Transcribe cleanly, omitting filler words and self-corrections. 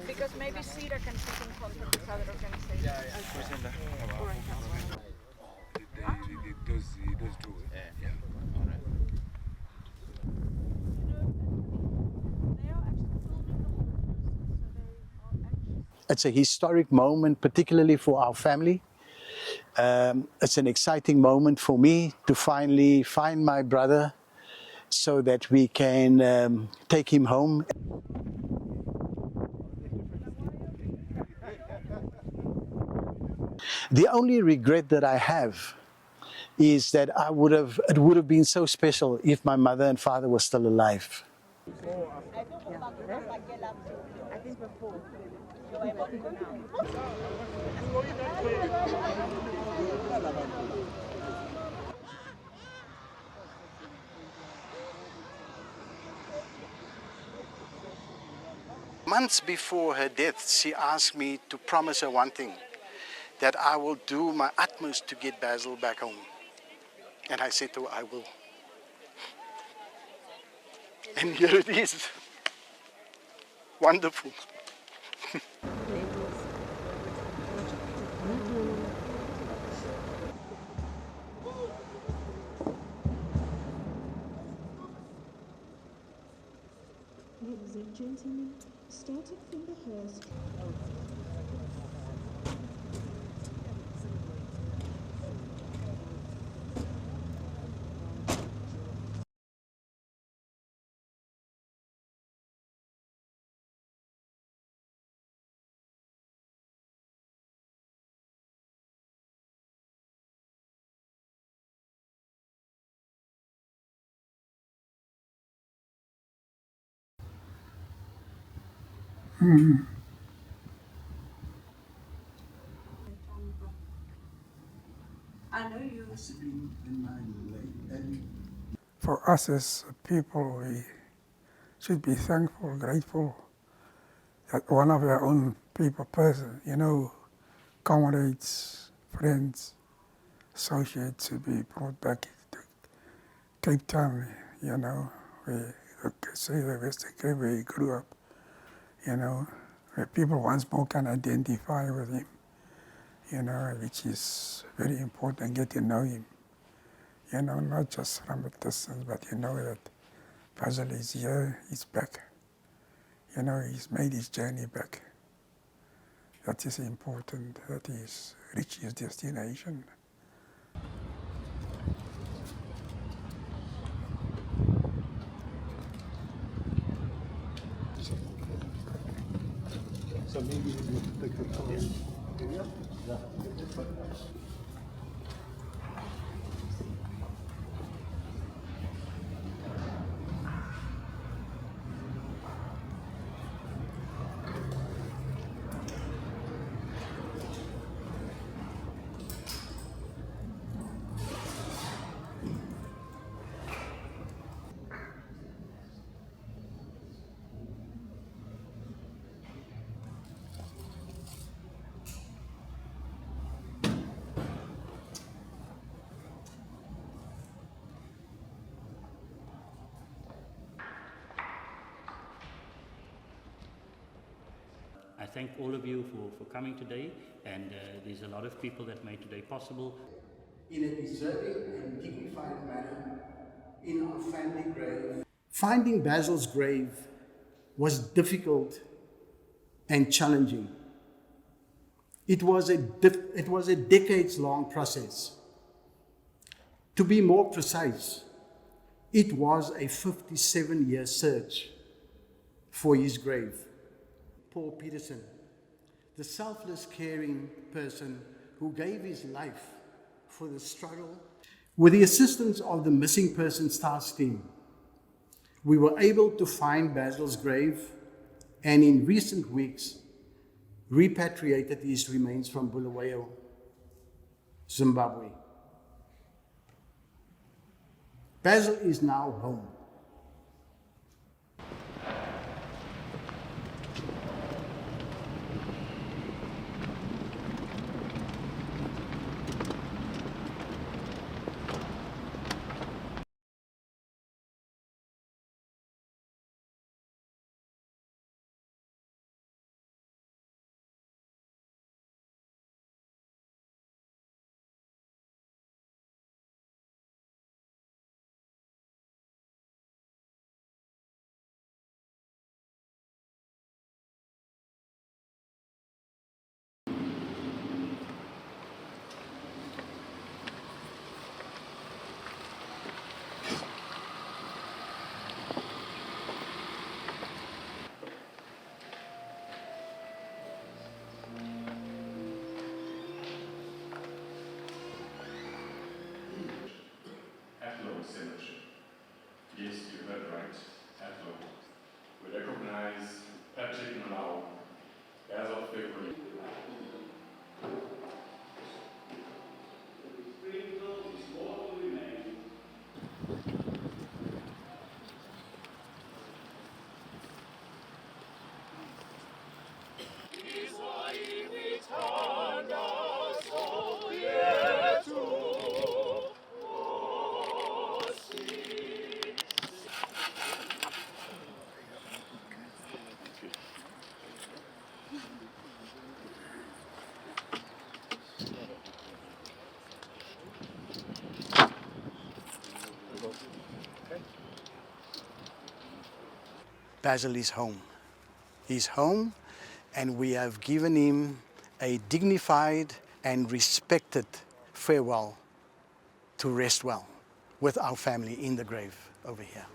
Because maybe CEDA can put in contact with other organizations. Or in council. Those two. Yeah. All right. It's a historic moment, particularly for our family. It's an exciting moment for me to finally find my brother so that we can take him home. The only regret that I have is that it would have been so special if my mother and father were still alive. Months before her death, she asked me to promise her one thing, that I will do my utmost to get Basil back home. And I said to her, I will. And here it is. Wonderful. Ladies and gentlemen, starting from the hearse. I know you. For us as people, we should be thankful, grateful that one of our own people, person, comrades, friends, associates should be brought back to Cape Town, where say the Western Cape where he grew up, where people once more can identify with him, which is very important, get to know him. Not just from a distance, but that Basil is here, he's back. He's made his journey back. That is important, that he's reached his destination. So maybe we'll take the call. Yeah. I thank all of you for coming today, and there's a lot of people that made today possible. In a deserving and dignified manner in our family grave. Finding Basil's grave was difficult and challenging. It was a decades-long process. To be more precise, it was a 57-year search for his grave. Paul Peterson, the selfless, caring person who gave his life for the struggle. With the assistance of the Missing Persons Task Team, we were able to find Basil's grave and in recent weeks repatriated his remains from Bulawayo, Zimbabwe. Basil is now home. Basil is home. He's home, and we have given him a dignified and respected farewell to rest well with our family in the grave over here.